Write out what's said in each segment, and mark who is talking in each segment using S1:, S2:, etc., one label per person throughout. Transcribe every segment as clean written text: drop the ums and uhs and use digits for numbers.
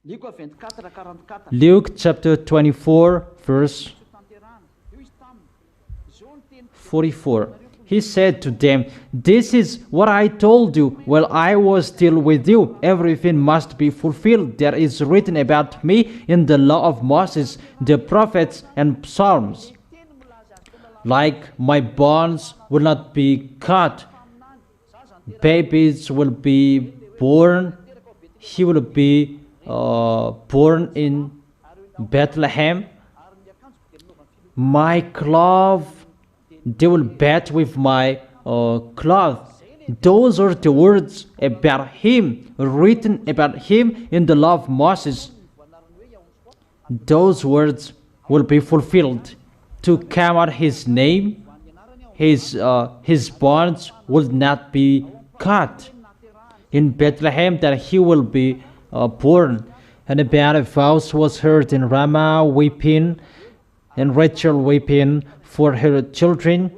S1: Luke chapter 24, verse 44. He said to them, "This is what I told you while I was still with you. Everything must be fulfilled that is written about me in the law of Moses, the prophets, and Psalms. Like my bones will not be cut, babies will be born. He will be born in Bethlehem. My cloth, they will bathe with my cloth." Those are the words about him, written about him in the law of Moses. Those words will be fulfilled. To come out his name, his bonds will not be cut. In Bethlehem that he will be born. And about a voice was heard in Ramah weeping, and Rachel weeping for her children,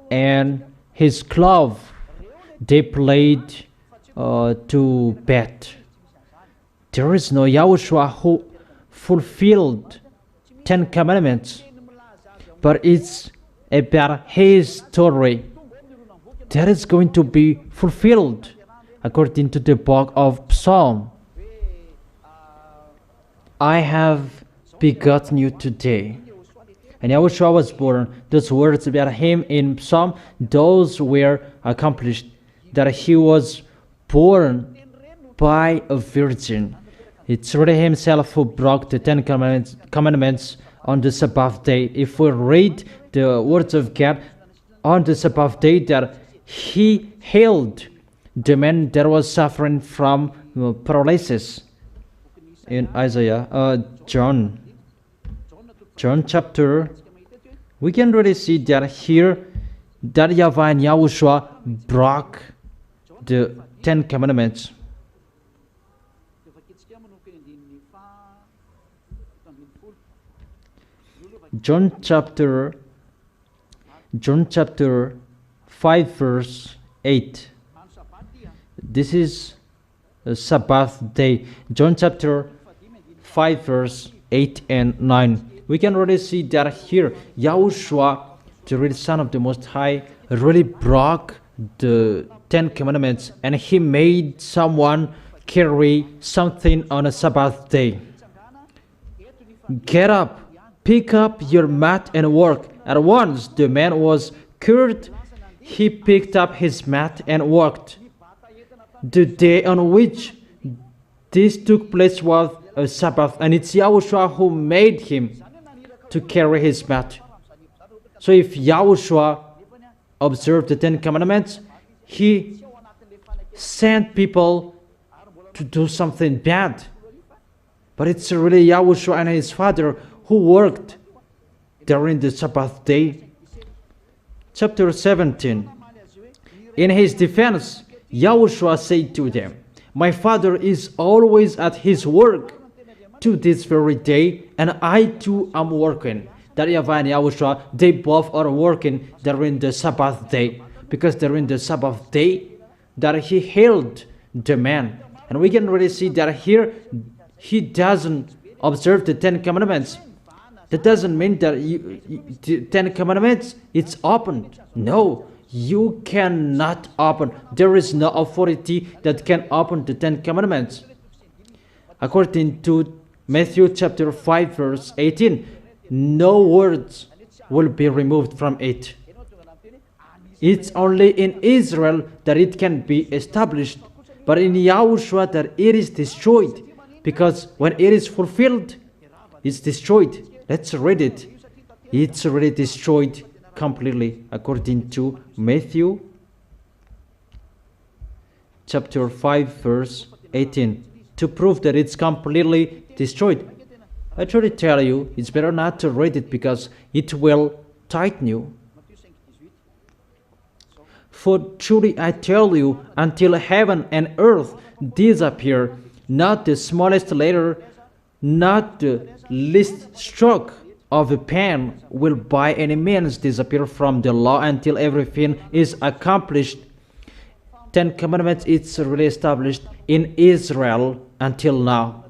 S1: and his cloth they played to bed. There is no YAHOSHUAH who fulfilled 10 Commandments, but it's about his story that is going to be fulfilled according to the book of Psalm. I have begotten you today. And YAHOSHUAH was born. Those words about him in Psalm, those were accomplished. That he was born by a virgin. It's really himself who broke the 10 commandments on the Sabbath day. If we read the words of God on the Sabbath day, that he healed the man that was suffering from paralysis. In Isaiah, John chapter, we can really see that here that YAHVAH and YAHOSHUAH broke the 10 commandments. John chapter 5 verse 8. This is a Sabbath day. John chapter 5 verse 8 and 9. We can already see that here YAHOSHUAH, the real Son of the Most High, really broke the 10 commandments, and he made someone carry something on a Sabbath day. Get up, pick up your mat and work. At once the man was cured. He picked up his mat and worked. The day on which this took place was a Sabbath, and it's YAHOSHUAH who made him to carry his mat. So if YAHOSHUAH observed the 10 commandments, he sent people to do something bad. But it's really YAHOSHUAH and his Father who worked during the Sabbath day. Chapter 17. In his defense, YAHOSHUAH said to them, "My Father is always at his work to this very day, and I too am working." That YAHVAH and YAHOSHUAH, they both are working during the Sabbath day, because during the Sabbath day that he healed the man. And we can really see that here he doesn't observe the 10 commandments. That doesn't mean that the 10 commandments, it's opened. No, you cannot open. There is no authority that can open the 10 commandments. According to Matthew chapter 5 verse 18, no words will be removed from it. It's only in Israel that it can be established, but in YAHOSHUAH that it is destroyed, because when it is fulfilled, it's destroyed. Let's read it. It's already destroyed completely, according to Matthew chapter 5 verse 18, to prove that it's completely destroyed. I truly tell you, it's better not to read it, because it will tighten you. For truly I tell you, until heaven and earth disappear, not the smallest letter, not the least stroke of a pen will by any means disappear from the law until everything is accomplished. 10 commandments, it's really established in Israel until now.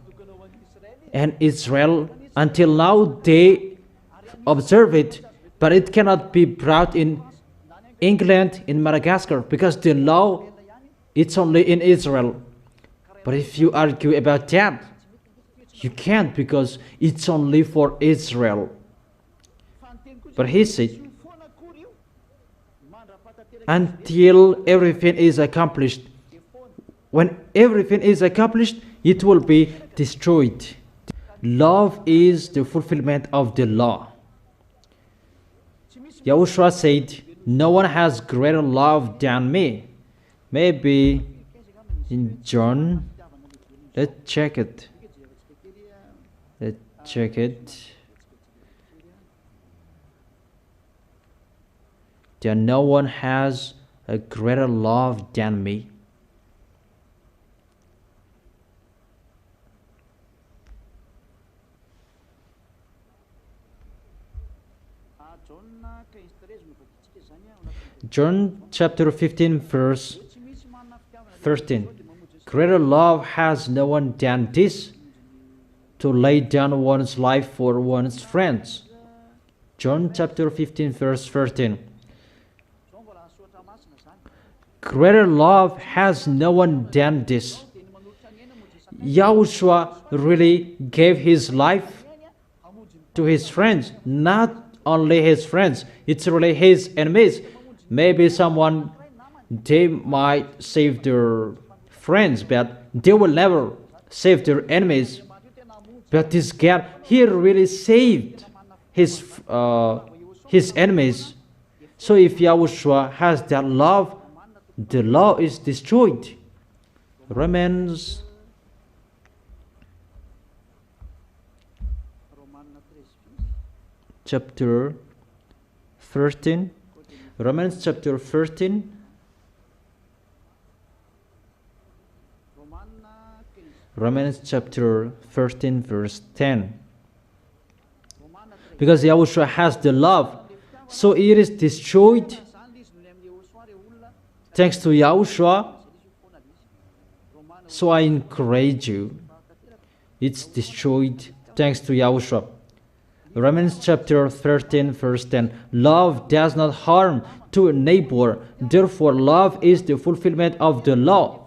S1: and Israel. Until now they observe it, but it cannot be brought in England, in Madagascar, because the law, it's only in Israel. But if you argue about that, you can't, because it's only for Israel. But he said, until everything is accomplished, when everything is accomplished, it will be destroyed. Love is the fulfillment of the law. YAHOSHUAH said, no one has greater love than me. Maybe in John, let's check it. Let's check it. That no one has a greater love than me. John chapter 15 verse 13. Greater love has no one than this, to lay down one's life for one's friends. John chapter 15 verse 13. Greater love has no one than this. YAHOSHUAH really gave his life to his friends, not only his friends, it's really his enemies. Maybe someone, they might save their friends, but they will never save their enemies. But this God, he really saved his enemies. So if YAHOSHUAH has that love, the law is destroyed. Romans chapter 13. Romans chapter 13. Romans chapter 13 verse 10. Because YAHOSHUAH has the love, so it is destroyed. Thanks to YAHOSHUAH. So I encourage you. It's destroyed thanks to YAHOSHUAH. Romans chapter 13 verse 10. Love does not harm to a neighbor. Therefore, love is the fulfillment of the law.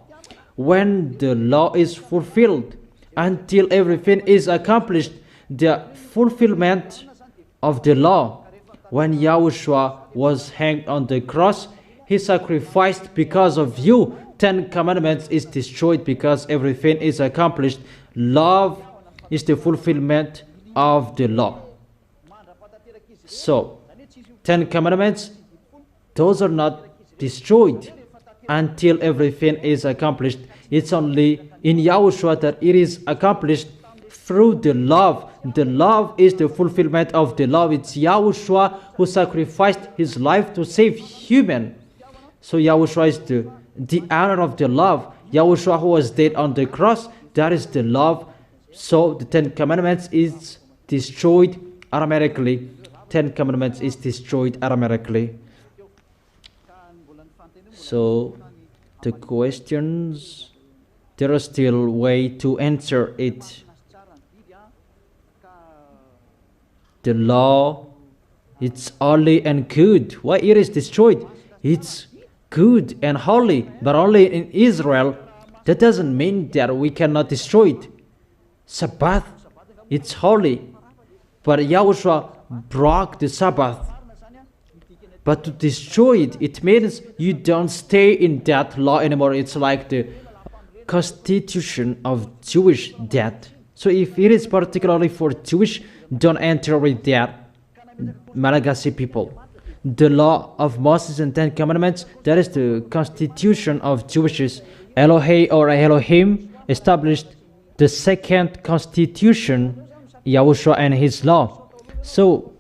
S1: When the law is fulfilled, until everything is accomplished, the fulfillment of the law. When YAHOSHUAH was hanged on the cross, he sacrificed because of you. 10 Commandments is destroyed because everything is accomplished. Love is the fulfillment of the law. So, 10 Commandments, those are not destroyed until everything is accomplished. It's only in YAHOSHUAH that it is accomplished through the love. The love is the fulfillment of the law. It's YAHOSHUAH who sacrificed his life to save human. So YAHOSHUAH is the honor of the love. YAHOSHUAH who was dead on the cross, that is the love. So the 10 Commandments is destroyed automatically. 10 Commandments is destroyed automatically. So the questions, there are still way to answer it. The law, it's holy and good. Why it is destroyed? It's good and holy, but only in Israel. That doesn't mean that we cannot destroy it. Sabbath, it's holy, but YAHOSHUAH broke the Sabbath. But to destroy it, it means you don't stay in that law anymore. It's like the constitution of Jewish death. So if it is particularly for Jewish, don't enter with that, Malagasy people. The law of Moses and 10 Commandments, that is the constitution of Jewishes. Elohe or Elohim established the second constitution, YAHOSHUAH and his law. So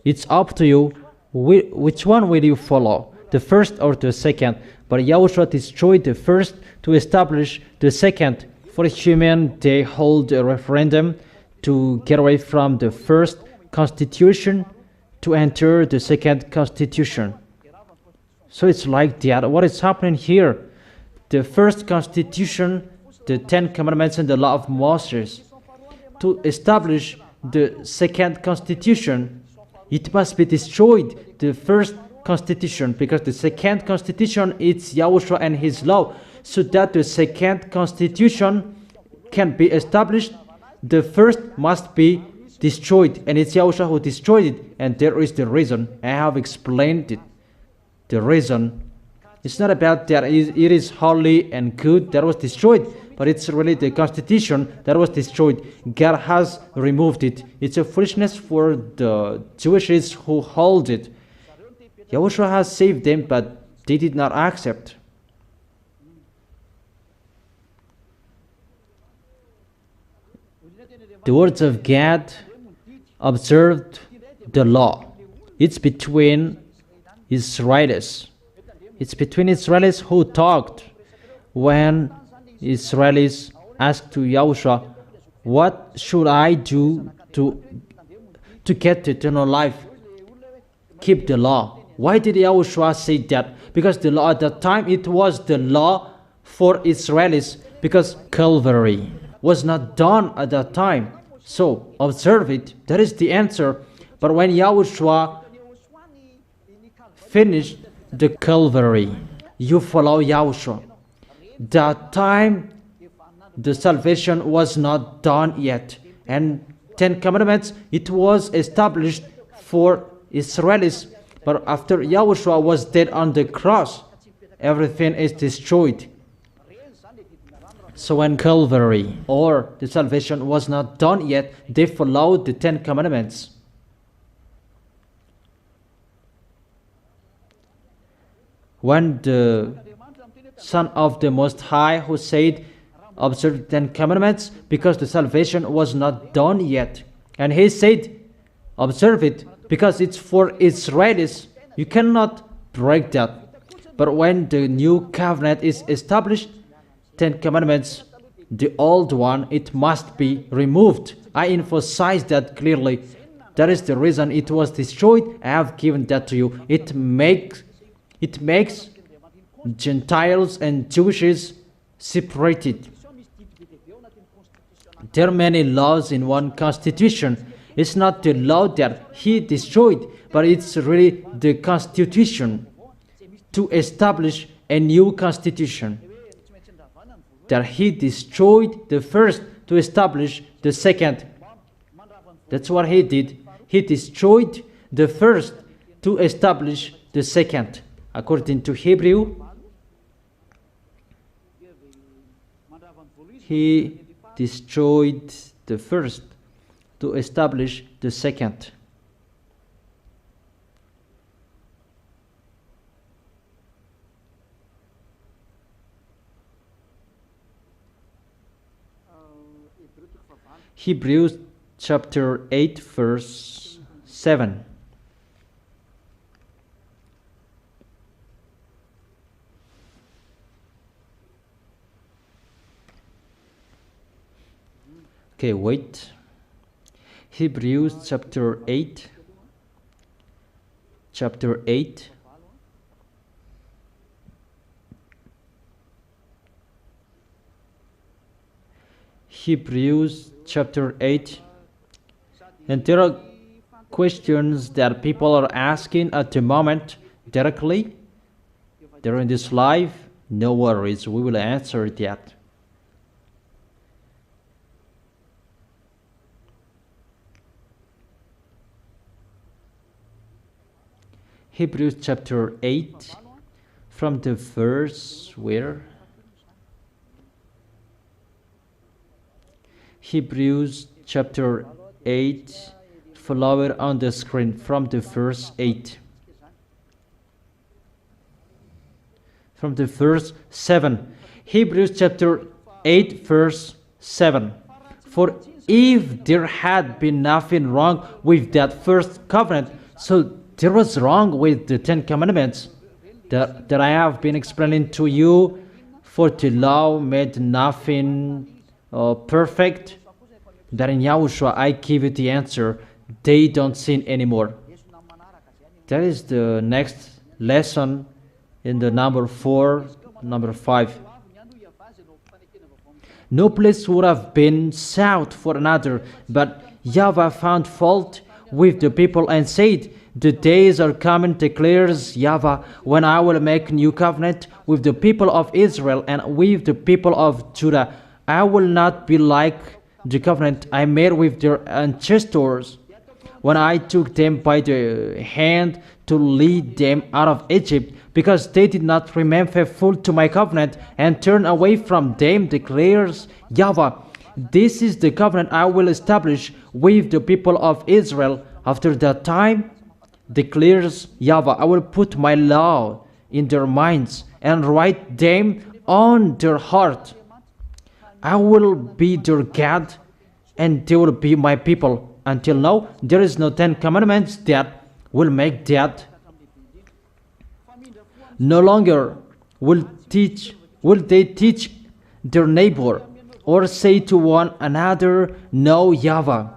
S1: it's up to you, which one will you follow, the first or the second? But YAHOSHUAH destroyed the first to establish the second. For human, they hold a referendum to get away from the first constitution to enter the second constitution. So it's like that. What is happening here? The first constitution, the 10 Commandments and the law of Moses, to establish the second constitution, it must be destroyed, the first constitution, because the second constitution is Yahushua and his law. So that the second constitution can be established, the first must be destroyed, and it's Yahushua who destroyed it. And there is the reason. I have explained it. The reason, it's not about that it is holy and good that was destroyed, but it's really the constitution that was destroyed. God has removed it. It's a foolishness for the Jewishes who hold it. Yahushua has saved them, but they did not accept. The words of God observed the law. It's between Israelis. It's between Israelis who talked. When Israelis asked to Yahushua, what should I do to get eternal life? Keep the law. Why did Yahushua say that? Because the law at that time, it was the law for Israelis, because Calvary was not done at that time. So observe it. That is the answer. But when Yahushua finished the Calvary, you follow Yahushua. That time the salvation was not done yet. And 10 Commandments, it was established for Israelis. But after Yahushua was dead on the cross, everything is destroyed. So when Calvary or the salvation was not done yet, they followed the 10 Commandments. When the Son of the Most High who said, observe the 10 Commandments, because the salvation was not done yet. And he said, observe it, because it's for Israelis. You cannot break that. But when the new covenant is established, 10 Commandments, the old one, it must be removed. I emphasize that clearly. That is the reason it was destroyed. I have given that to you. It makes Gentiles and Jewishes separated. There are many laws in one constitution. It's not the law that he destroyed, but it's really the constitution to establish a new constitution. That he destroyed the first to establish the second. That's what he did. He destroyed the first to establish the second. According to Hebrew, he destroyed the first to establish the second. Hebrews chapter 8 verse 7. Okay, wait. Hebrews chapter 8. Chapter 8. Hebrews chapter 8. And there are questions that people are asking at the moment directly. During this live, no worries, we will answer that. Hebrews chapter 8, from the verse where? Hebrews chapter 8, follow it on the screen from the verse 8. From the verse 7. Hebrews chapter 8 verse 7. For if there had been nothing wrong with that first covenant, so there was wrong with the 10 Commandments that I have been explaining to you, for the law made nothing perfect. That in Yahushua I give you the answer. They don't sin anymore. That is the next lesson in the number 4, number 5. No place would have been sought for another, but YAHVAH found fault with the people and said, "The days are coming, declares YAHVAH, when I will make new covenant with the people of Israel and with the people of Judah. I will not be like the covenant I made with their ancestors when I took them by the hand to lead them out of Egypt, because they did not remain faithful to my covenant and turn away from them, declares YAHVAH. This is the covenant I will establish with the people of Israel after that time, declares YAHVAH. I will put my law in their minds and write them on their heart. I will be their God, and they will be my people. Until now, there is no 10 commandments that will make that. No longer will they teach their neighbor or say to one another, 'Know YAHVAH,'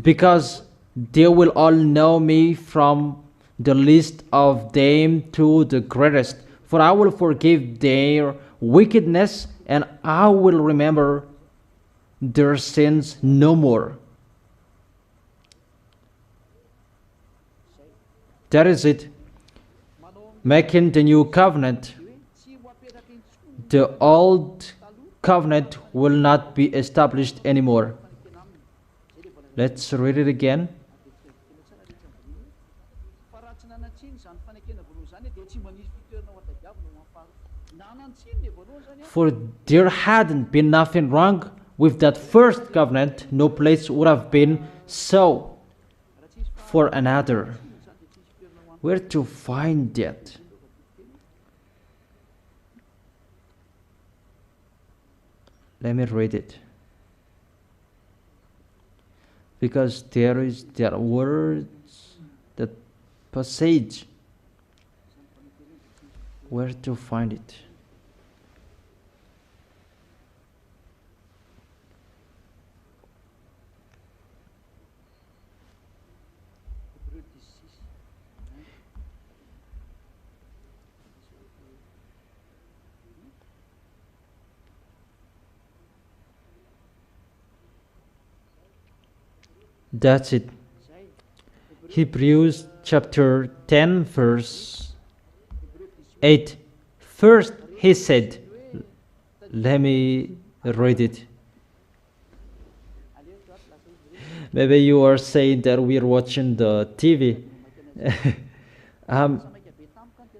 S1: because they will all know me from the least of them to the greatest. For I will forgive their wickedness, and I will remember their sins no more." That is it. Making the new covenant. The old covenant will not be established anymore. Let's read it again. For there hadn't been nothing wrong with that first covenant, no place would have been so for another. Where to find that? Let me read it. Because there is that words, that passage. Where to find it? That's it. Hebrews chapter 10 verse 8. First he said, let me read it. Maybe you are saying that we are watching the TV. I'm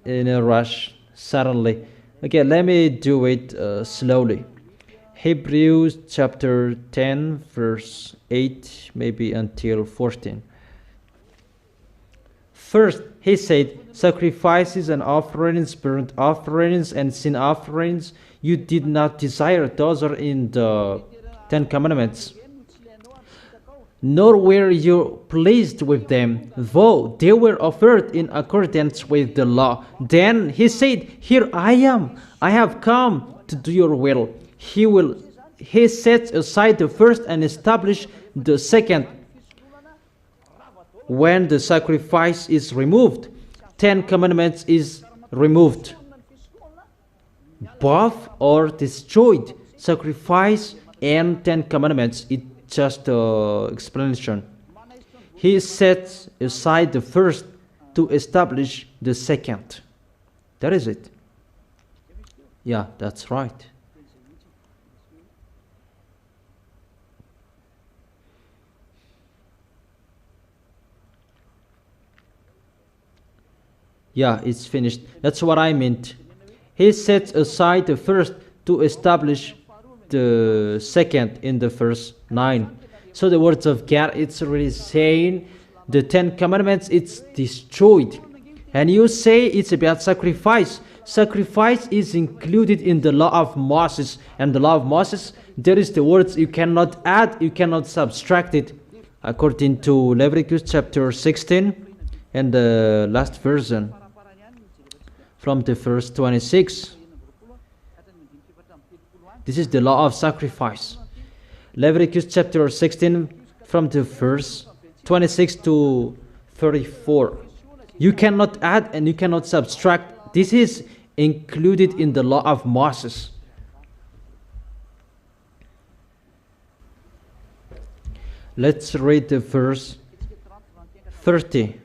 S1: in a rush suddenly. Okay, let me do it slowly. Hebrews chapter 10 verse 8, maybe until 14. First, he said, sacrifices and offerings, burnt offerings and sin offerings, you did not desire. Those are in the 10 Commandments. Nor were you pleased with them, though they were offered in accordance with the law. Then he said, here I am. I have come to do your will. He sets aside the first and establishes the second. When the sacrifice is removed, 10 Commandments is removed. Both are destroyed. Sacrifice and 10 Commandments. It's just an explanation. He sets aside the first to establish the second. That is it. Yeah, that's right. Yeah, it's finished. That's what I meant. He sets aside the first to establish the second in the verse 9. So the words of God, it's really saying the 10 Commandments, it's destroyed. And you say it's about sacrifice. Sacrifice is included in the law of Moses. And the law of Moses, there is the words you cannot add, you cannot subtract it. According to Leviticus chapter 16 and the last version. From the verse 26. This is the law of sacrifice. Leviticus chapter 16 from the verse 26 to 34. You cannot add and you cannot subtract. This is included in the law of Moses. Let's read the verse 30.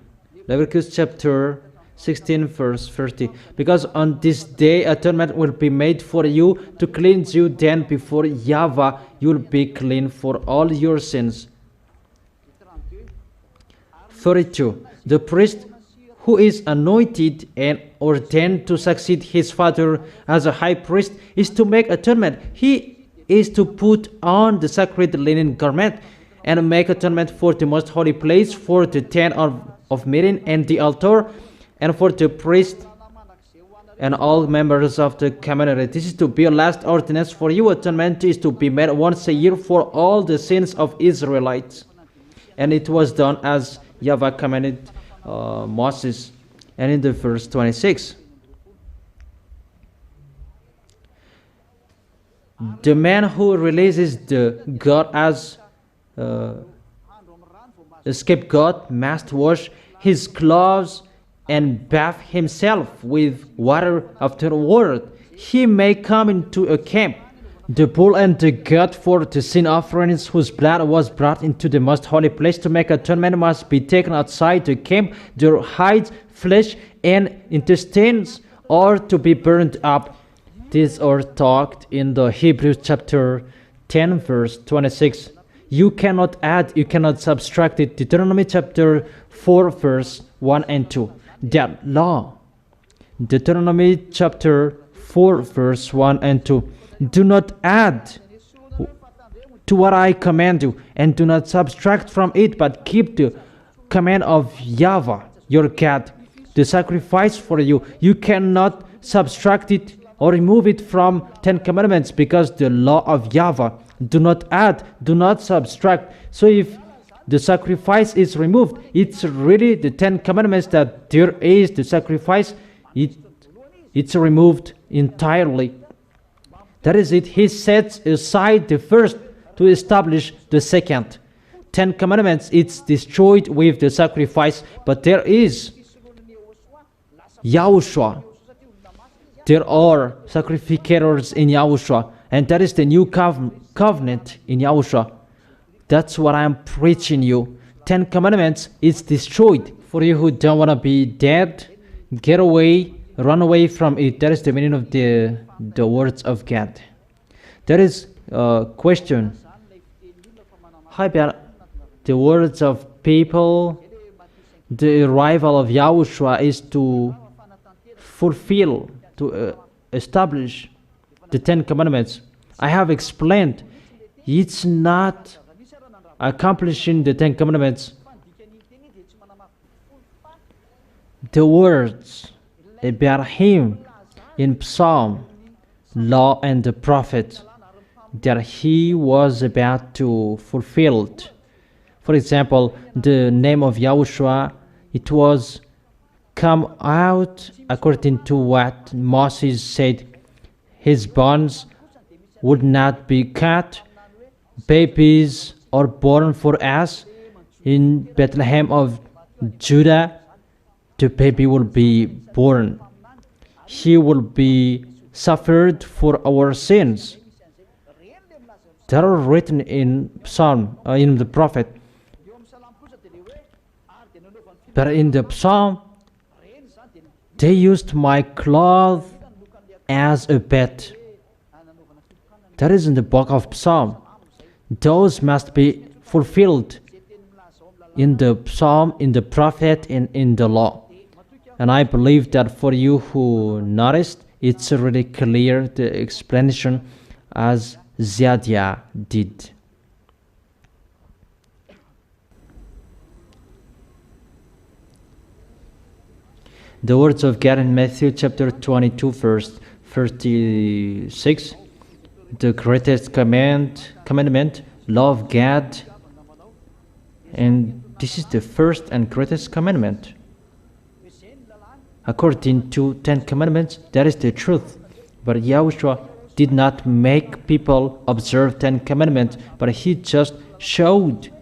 S1: Leviticus chapter 16 verse 30. Because on this day atonement will be made for you to cleanse you, then before YAHVAH you will be clean for all your sins. 32. The priest who is anointed and ordained to succeed his father as a high priest is to make atonement. He is to put on the sacred linen garment and make atonement for the most holy place, for the tent of meeting and the altar, and for the priest and all members of the community. This is to be a last ordinance for you. Atonement is to be made once a year for all the sins of Israelites. And it was done as YAHVAH commanded Moses. And in the verse 26, the man who releases the God as a scapegoat must wash his clothes and bathe himself with water afterward. He may come into a camp. The bull and the goat for the sin offerings whose blood was brought into the most holy place to make atonement must be taken outside the camp. Their hides, flesh, and intestines are to be burned up. These are talked in the Hebrews chapter 10 verse 26. You cannot add, you cannot subtract it. Deuteronomy chapter 4 verse 1 and 2. That law. Deuteronomy chapter 4 verse 1 and 2. Do not add to what I command you, and do not subtract from it, but keep the command of YAHVAH, your God, the sacrifice for you. You cannot subtract it or remove it from 10 commandments, because the law of YAHVAH. Do not add, do not subtract. So if the sacrifice is removed, it's really the 10 commandments that there is the sacrifice. It's removed entirely. That is it. He sets aside the first to establish the second. 10 commandments, it's destroyed with the sacrifice. But there is YAHOSHUAH. There are sacrificators in YAHOSHUAH. And that is the new covenant in YAHOSHUAH. That's what I'm preaching you. 10 commandments is destroyed. For you who don't want to be dead, get away, run away from it. That is the meaning of the words of God. There is a question. How about the words of people? The arrival of YAHOSHUAH is to fulfill, to establish the 10 commandments. I have explained it's not accomplishing the 10 commandments. The words about him in Psalm, Law, and the Prophet that he was about to fulfill. For example, the name of YAHOSHUAH, it was come out according to what Moses said. His bones would not be cut. Babies are born for us in Bethlehem of Judah. The baby will be born. He will be suffered for our sins. That are written in Psalm, in the Prophet. But in the Psalm, they used my cloth as a bed. That is in the book of Psalm. Those must be fulfilled in the Psalm, in the Prophet, and in the law. And I believe that for you who noticed, it's really clear, the explanation as Zadiah did. The words of God in Matthew chapter 22 verse 36. The greatest commandment, love God. And this is the first and greatest commandment. According to 10 commandments, that is the truth. But YAHOSHUAH did not make people observe 10 commandments, but he just showed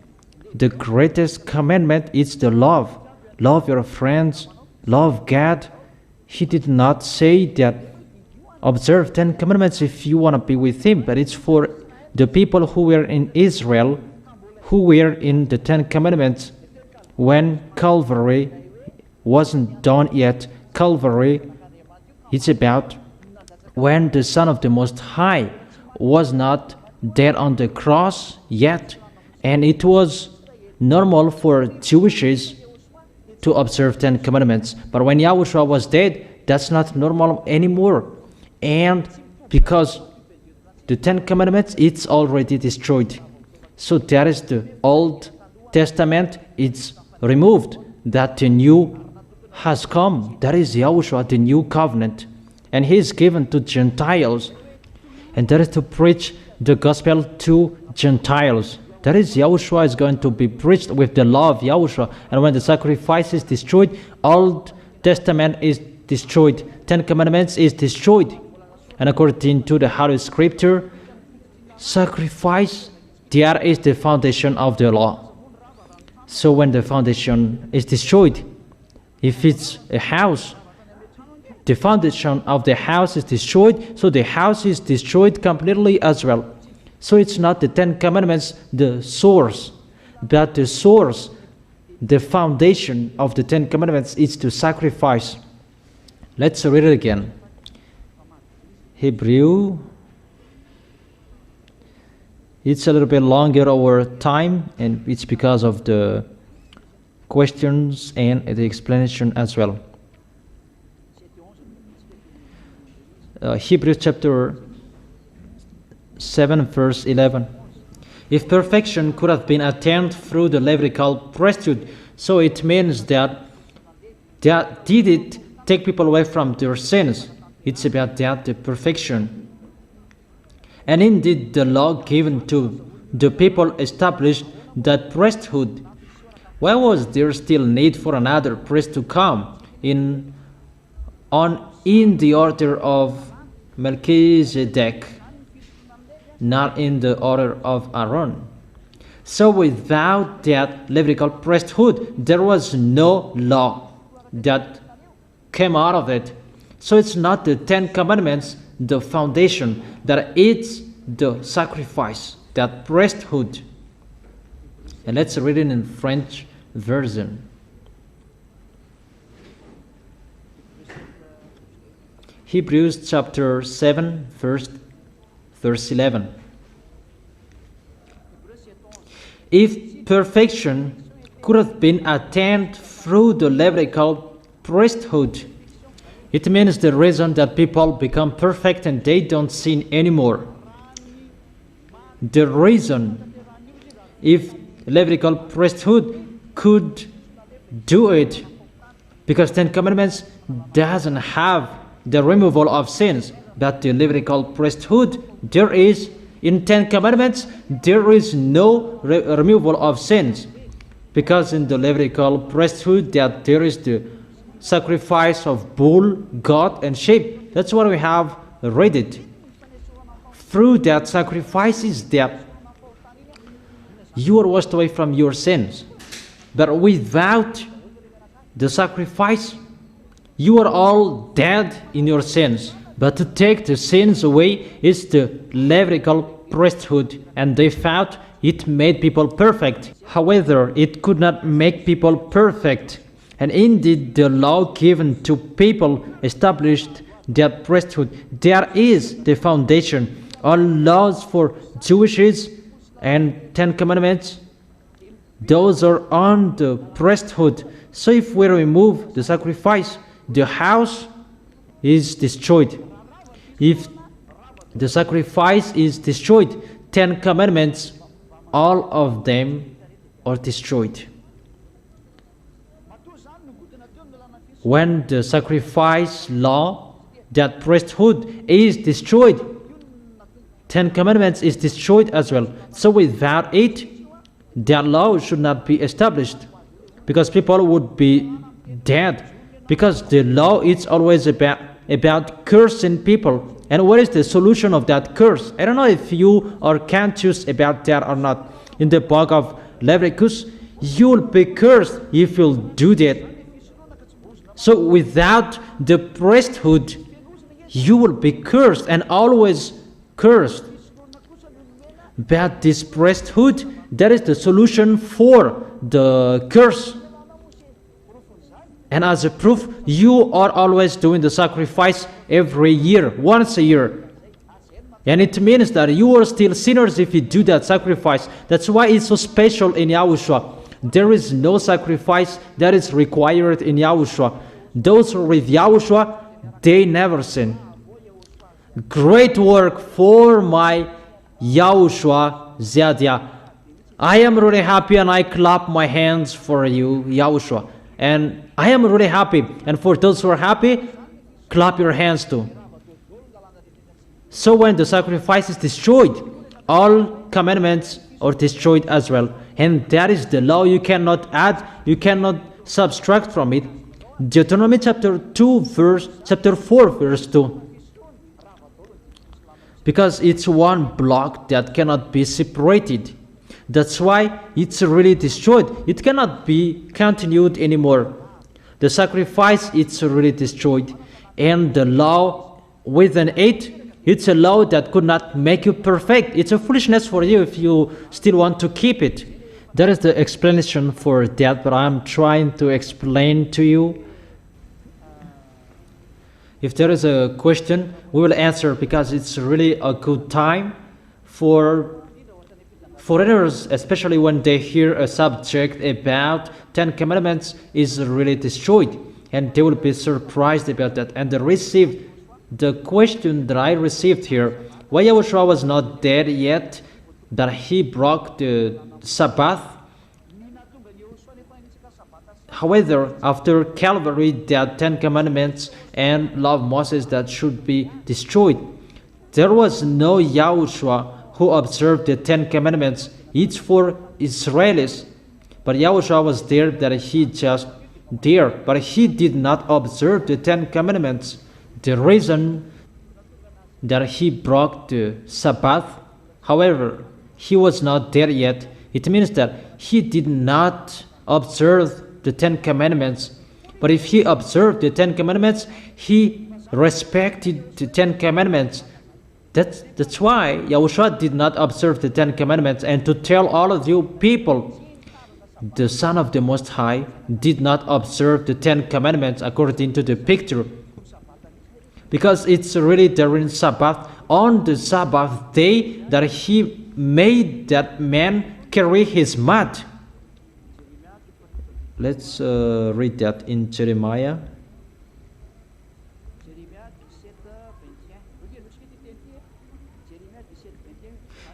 S1: the greatest commandment is the love. Love your friends, love God. He did not say that observe 10 commandments if you want to be with him, but it's for the people who were in Israel, who were in the Ten Commandments when Calvary wasn't done yet. Calvary, it's about when the Son of the Most High was not dead on the cross yet, and it was normal for Jewishes to observe 10 commandments. But when YAHOSHUAH was dead, that's not normal anymore. And because the 10 commandments, it's already destroyed. So that is the Old Testament, it's removed, that the new has come. That is YAHOSHUAH, the new covenant. And he is given to Gentiles. And that is to preach the gospel to Gentiles. That is, YAHOSHUAH is going to be preached with the law of YAHOSHUAH. And when the sacrifice is destroyed, Old Testament is destroyed. 10 Commandments is destroyed. And according to the Holy Scripture, sacrifice, there is the foundation of the law. So when the foundation is destroyed, if it's a house, the foundation of the house is destroyed, so the house is destroyed completely as well. So it's not the 10 Commandments, the source, but the source, the foundation of the 10 Commandments is to sacrifice. Let's read it again. Hebrew. It's a little bit longer over time, and it's because of the questions and the explanation as well. Hebrews chapter 7 verse 11. If perfection could have been attained through the Levitical priesthood, so it means that did it take people away from their sins? It's about that, the perfection. And indeed the law given to the people established that priesthood. Why was there still need for another priest to come in the order of Melchizedek, not in the order of Aaron? So without that Levitical priesthood, there was no law that came out of it. So it's not the 10 Commandments, the foundation, that it's the sacrifice, that priesthood. And let's read it in French version. Hebrews chapter 7, verse 11. If perfection could have been attained through the Levitical priesthood, it means the reason that people become perfect and they don't sin anymore. The reason, if Levitical priesthood could do it, because 10 Commandments doesn't have the removal of sins, but the Levitical priesthood, there is, in 10 Commandments, there is no removal of sins, because in the Levitical priesthood that there is the sacrifice of bull, goat, and sheep. That's what we have read it. Through that sacrifices that you are washed away from your sins. But without the sacrifice, you are all dead in your sins. But to take the sins away is the Levitical priesthood, and they found it made people perfect. However, it could not make people perfect. And indeed, the law given to people established that priesthood. There is the foundation. All laws for Jewishes and 10 Commandments, those are on the priesthood. So if we remove the sacrifice, the house is destroyed. If the sacrifice is destroyed, 10 Commandments, all of them are destroyed. When the sacrifice law, that priesthood is destroyed, 10 Commandments is destroyed as well. So without it, that law should not be established, because people would be dead. Because the law is always about cursing people. And what is the solution of that curse? I don't know if you are conscious about that or not. In the book of Leviticus, you will be cursed if you do that. So without the priesthood, you will be cursed and always cursed. But this priesthood That is the solution for the curse. And as a proof, you are always doing the sacrifice every year, once a year. And it means that you are still sinners if you do that sacrifice. That's why it's so special in Yahushua. There is no sacrifice that is required in Yahushua. Those who are with Yahushua, they never sin. Great work for my Yahushua Ziadia. I am really happy and I clap my hands for you, Yahushua. And I am really happy. And for those who are happy, clap your hands too. So when the sacrifice is destroyed, all commandments are destroyed as well. And that is the law. You cannot add, you cannot subtract from it. Deuteronomy chapter 4 verse 2. Because it's one block that cannot be separated. That's why it's really destroyed. It cannot be continued anymore. The sacrifice, it's really destroyed. And the law within it, it's a law that could not make you perfect. It's a foolishness for you if you still want to keep it. That is the explanation for that, but I'm trying to explain to you. If there is a question, we will answer, because it's really a good time for foreigners, especially when they hear a subject about 10 Commandments is really destroyed, and they will be surprised about that. And they received the question that I received here, why Yahushua was not dead yet, that he broke the Sabbath. However, after Calvary, there are 10 Commandments and law of Moses that should be destroyed. There was no Yahushua who observed the 10 Commandments. It's for Israelis. But Yahushua was there, that he just there. But he did not observe the 10 Commandments. The reason that he broke the Sabbath, however, he was not there yet. It means that he did not observe the 10 Commandments. But if he observed the 10 Commandments, he respected the 10 Commandments. That's why Yahushua did not observe the 10 Commandments. And to tell all of you people, the Son of the Most High did not observe the 10 Commandments according to the picture. Because it's really during Sabbath, on the Sabbath day, that he made that man carry his mat. Let's read that in Jeremiah.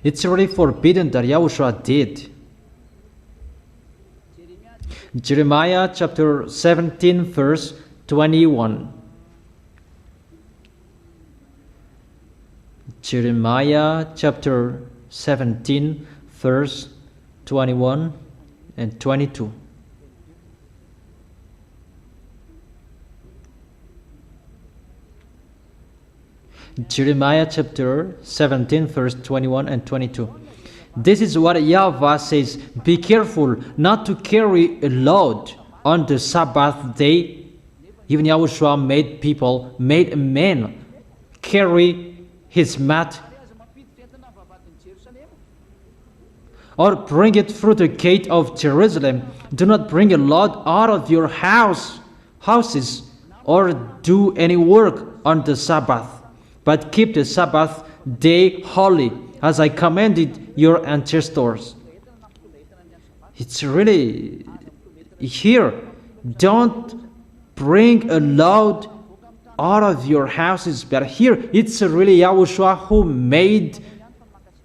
S1: It's really forbidden that Yahushua did. Jeremiah chapter 17 verse 21. Jeremiah chapter 17 verse 21 and 22. Jeremiah chapter 17 verse 21 and 22. This is what YAHVAH says: be careful not to carry a load on the Sabbath day. Even Yahushua made a man carry his mat, or bring it through the gate of Jerusalem. Do not bring a load out of your houses, or do any work on the Sabbath, but keep the Sabbath day holy, as I commanded your ancestors. It's really here. Don't bring a load out of your houses. But here, it's really Yahushua who made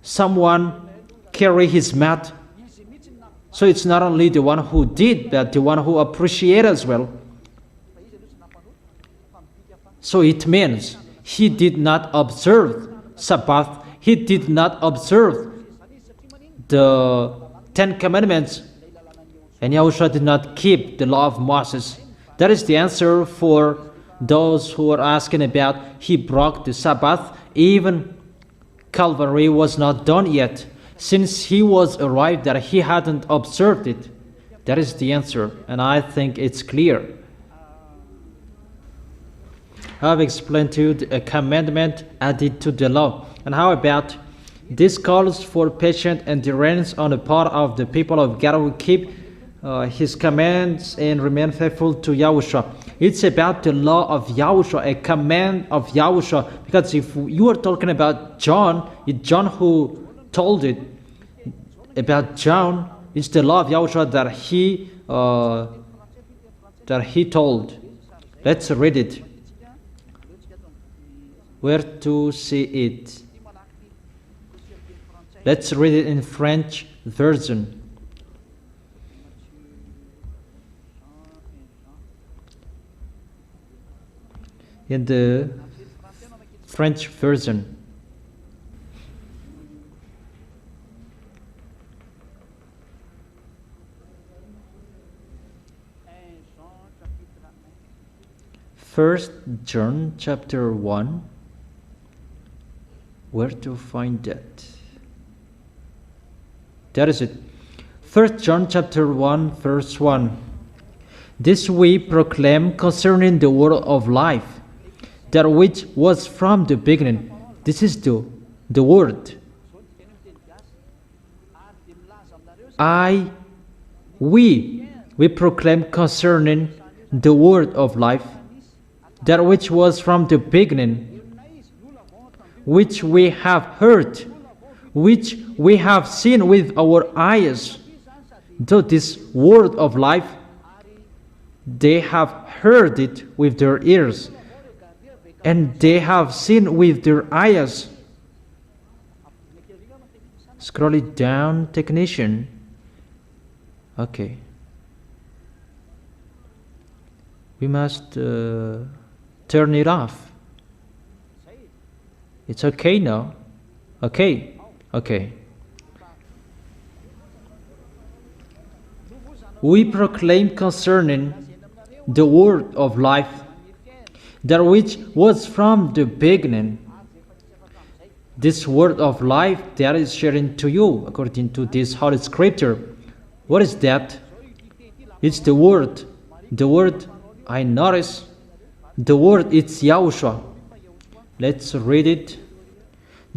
S1: someone carry his mat. So it's not only the one who did, but the one who appreciated as well. So it means he did not observe Sabbath. He did not observe the 10 Commandments. And Yahushua did not keep the law of Moses. That is the answer for those who are asking about he broke the Sabbath. Even Calvary was not done yet, since he was arrived that he hadn't observed it. That is the answer, and I think it's clear. I have explained to you a commandment added to the law. And how about This calls for patient endurance on the part of the people of God who keep His commands and remain faithful to Yahushua. It's about the law of Yahushua, a command of Yahushua. Because if you are talking about John, it's John who told it. About John, it's the law of Yahushua that he told. Let's read it. Where to see it? Let's read it in French version. In the French version. First John chapter 1. Where to find that? That is it. 1 John chapter 1 verse 1. This we proclaim concerning the word of life, that which was from the beginning. This is the word. We proclaim concerning the word of life, that which was from the beginning, which we have heard, which we have seen with our eyes. So this word of life, they have heard it with their ears, and they have seen with their eyes. Scroll it down, technician. Okay. We must turn it off. It's okay now. Okay. Okay. We proclaim concerning the word of life, that which was from the beginning. This word of life that is sharing to you according to this Holy Scripture. What is that? It's the word. The word I notice. The word it's Yahushua. Let's read it.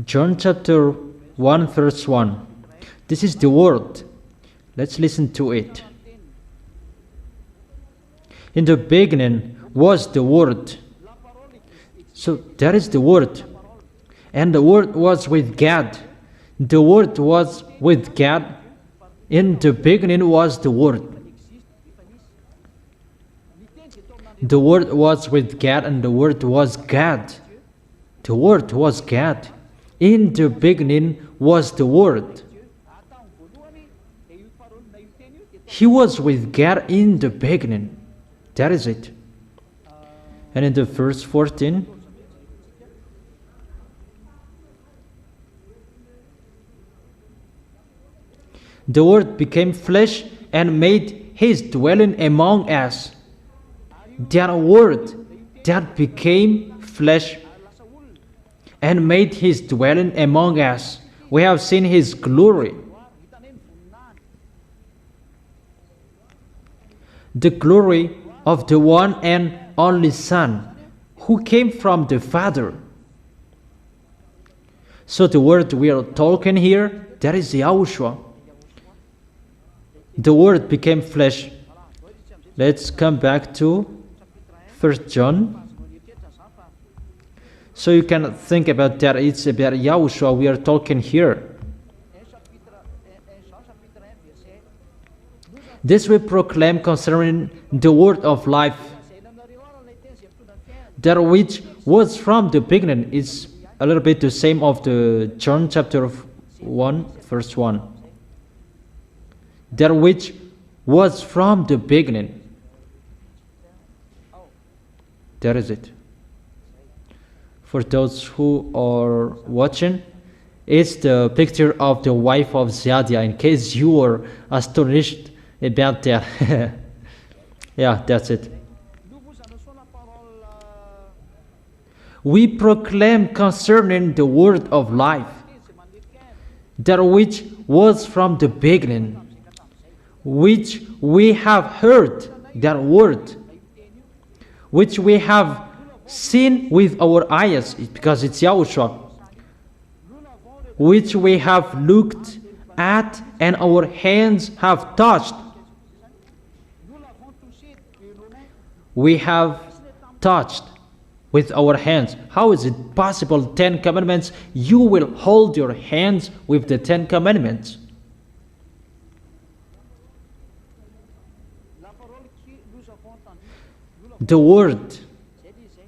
S1: John chapter 1 verse 1. This is the word. Let's listen to it. In the beginning was the word. So that is the word. And the word was with God. The word was with God. In the beginning was the word. The word was with God, and the word was God. The word was God. In the beginning was the word. He was with God in the beginning. That is it. And in the verse 14, the word became flesh and made his dwelling among us. That word that became flesh and made his dwelling among us. We have seen his glory. The glory of the one and only Son, who came from the Father. So the word we are talking here, that is Yahushua. The word became flesh. Let's come back to 1 John. So you can think about that. It's about Yahushua we are talking here. This we proclaim concerning the word of life, that which was from the beginning. Is a little bit the same of the John chapter 1 verse 1. That which was from the beginning. That is it. For those who are watching, it's the picture of the wife of Zadiah, in case you are astonished about that. Yeah, that's it. We proclaim concerning the word of life, that which was from the beginning, which we have heard, that word, which we have seen with our eyes, because it's Yahushua. which we have looked at and our hands have touched. We have touched with our hands. How is it possible? 10 commandments. You will hold your hands with the 10 commandments. The word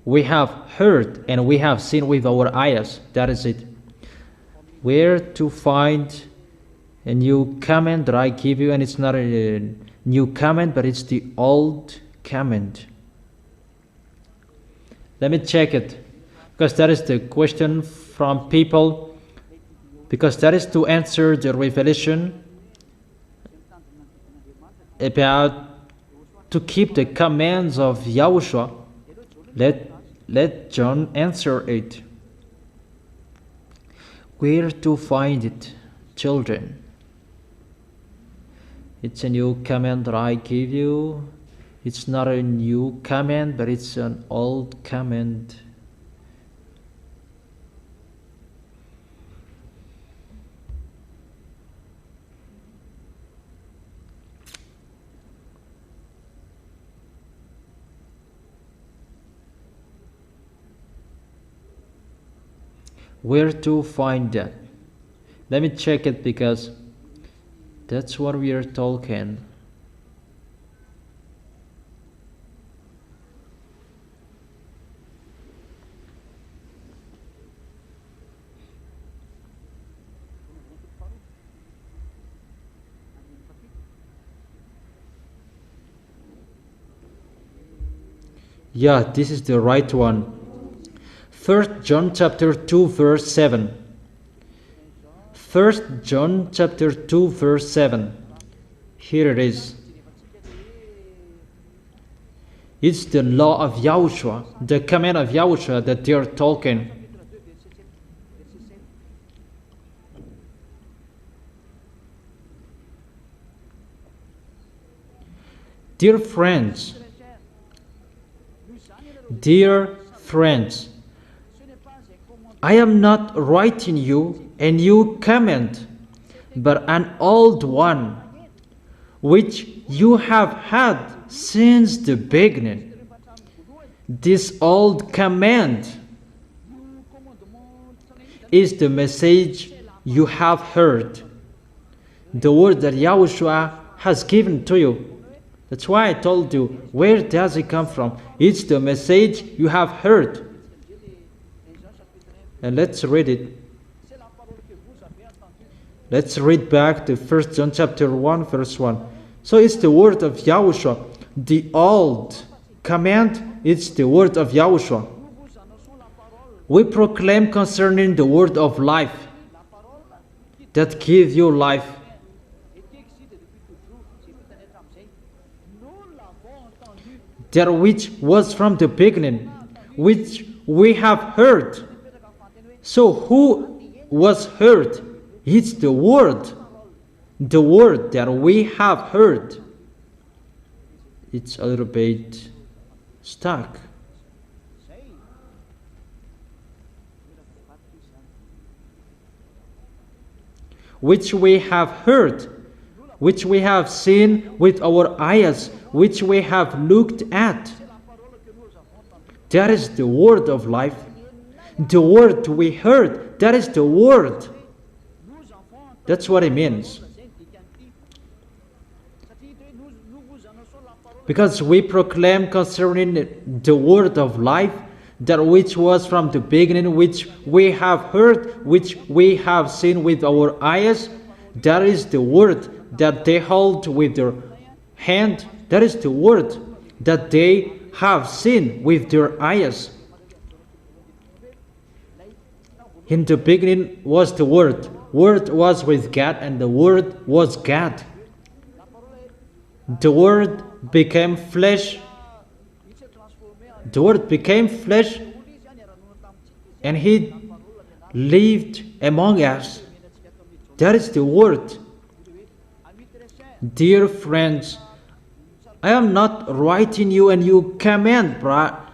S1: we have heard and we have seen with our eyes. That is it. Where to find a new command that I give you, and it's not a new command, but it's the old command. Let me check it, because that is the question from people, because that is to answer the revelation about to keep the commands of YAHOSHUAH. Let John answer it. Where to find it, children? It's a new command that I give you. It's not a new command, but it's an old command. Where to find that? Let me check it, because that's what we are talking. Yeah, this is the right one. 1 John chapter 2 verse 7. 1 John chapter 2 verse 7. Here it is. It's the law of YAHOSHUAH, the command of YAHOSHUAH that they are talking. Dear friends, I am not writing you a new command, but an old one, which you have had since the beginning. This old command is the message you have heard, the word that YAHOSHUAH has given to you. That's why I told you, where does it come from? It's the message you have heard. And let's read it. Let's read back to 1 John chapter 1 verse 1. So it's the word of YAHOSHUAH. The old command, it's the word of YAHOSHUAH. We proclaim concerning the word of life that gives you life. That which was from the beginning, which we have heard. So who was heard? It's the word that we have heard. It's a little bit stuck. Which we have heard, which we have seen with our eyes, which we have looked at. That is the word of life. The word we heard, that is the word. That's what it means. Because we proclaim concerning the word of life, that which was from the beginning, which we have heard, which we have seen with our eyes. That is the word that they hold with their hand. That is the word that they have seen with their eyes. In the beginning was the Word. Word was with God, and the Word was God. The Word became flesh. The Word became flesh, and He lived among us. That is the Word. Dear friends, I am not writing you a new command, but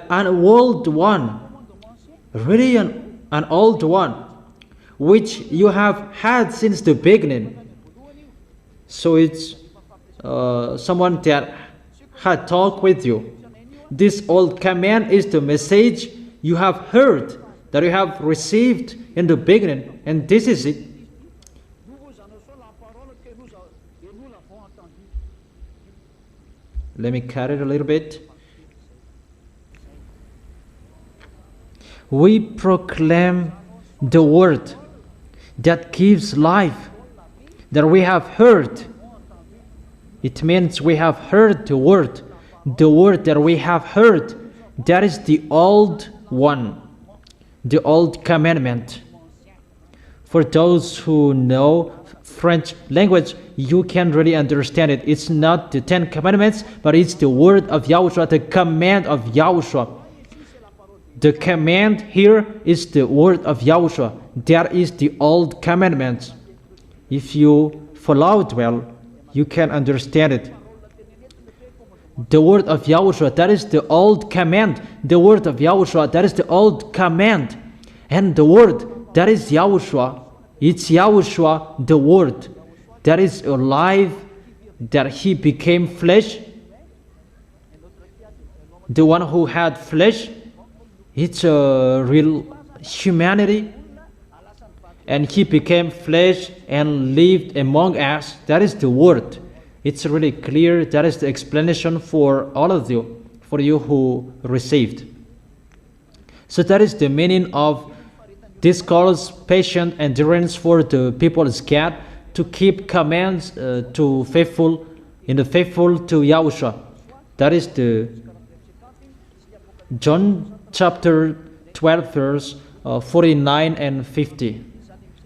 S1: an old one. Really an old one, which you have had since the beginning. So it's someone that had talked with you. This old command is the message you have heard, that you have received in the beginning, and this is it. Let me cut it a little bit. We proclaim the word that gives life, that we have heard. It means we have heard the word that we have heard. That is the old one, the old commandment. For those who know French language, you can really understand it. It's not the 10 commandments, but it's the word of YAHOSHUAH, the command of YAHOSHUAH. The command here is the word of YAHOSHUAH. That is the old commandments. If you follow it well, you can understand it. The word of YAHOSHUAH, that is the old command. The word of YAHOSHUAH, that is the old command. And the word, that is YAHOSHUAH. It's YAHOSHUAH, the word that is alive, that he became flesh. The one who had flesh, it's a real humanity. And he became flesh and lived among us. That is the word. It's really clear. That is the explanation for all of you, for you who received. So that is the meaning of this calls patient endurance for the people's God to keep commands to faithful to YAHOSHUAH. That is the John chapter 12 verse 49 and 50.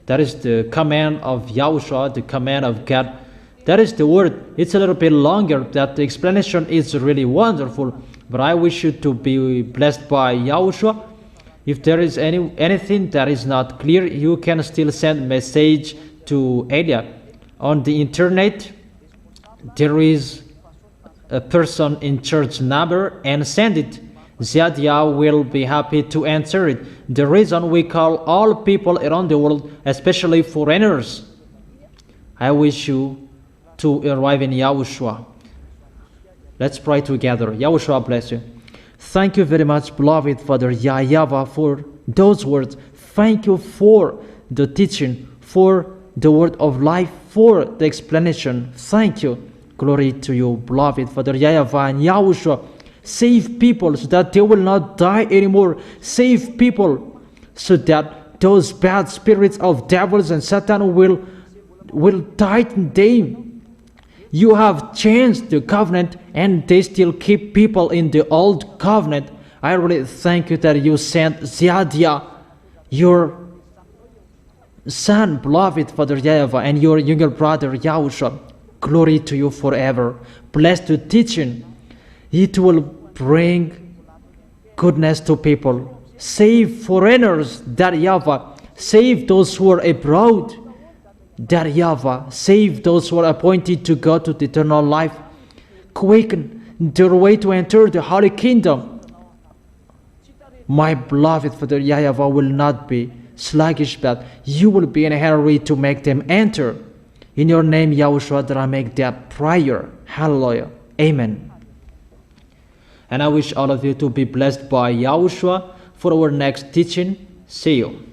S1: That is the command of YAHOSHUAH, the command of God. That is the word. It's a little bit longer. That the explanation is really wonderful. But I wish you to be blessed by YAHOSHUAH. If there is anything that is not clear, you can still send message to Elia. On the internet, there is a person in church number, and send it. Ziadia will be happy to answer it. The reason we call all people around the world, especially foreigners. I wish you to arrive in YAHOSHUAH. Let's pray together. YAHOSHUAH bless you. Thank you very much, beloved Father YAHVAH, for those words. Thank you for the teaching, for the word of life, for the explanation. Thank you. Glory to you, beloved Father YAHVAH and YAHOSHUAH. Save people so that they will not die anymore. Save people so that those bad spirits of devils and Satan will tighten them. You have changed the covenant and they still keep people in the old covenant. I really thank you that you sent Ziadia, your son, beloved Father YAHVAH, and your younger brother YAHOSHUAH. Glory to you forever. Bless the teaching. It will bring goodness to people. Save foreigners, that YAHVAH. Save those who are abroad, that YAHVAH. Save those who are appointed to go to the eternal life. Quicken their way to enter the holy kingdom. My beloved Father YAHVAH will not be sluggish, but you will be in a hurry to make them enter. In your name, YAHOSHUAH, that I make that prayer. Hallelujah. Amen. And I wish all of you to be blessed by YAHOSHUAH for our next teaching. See you.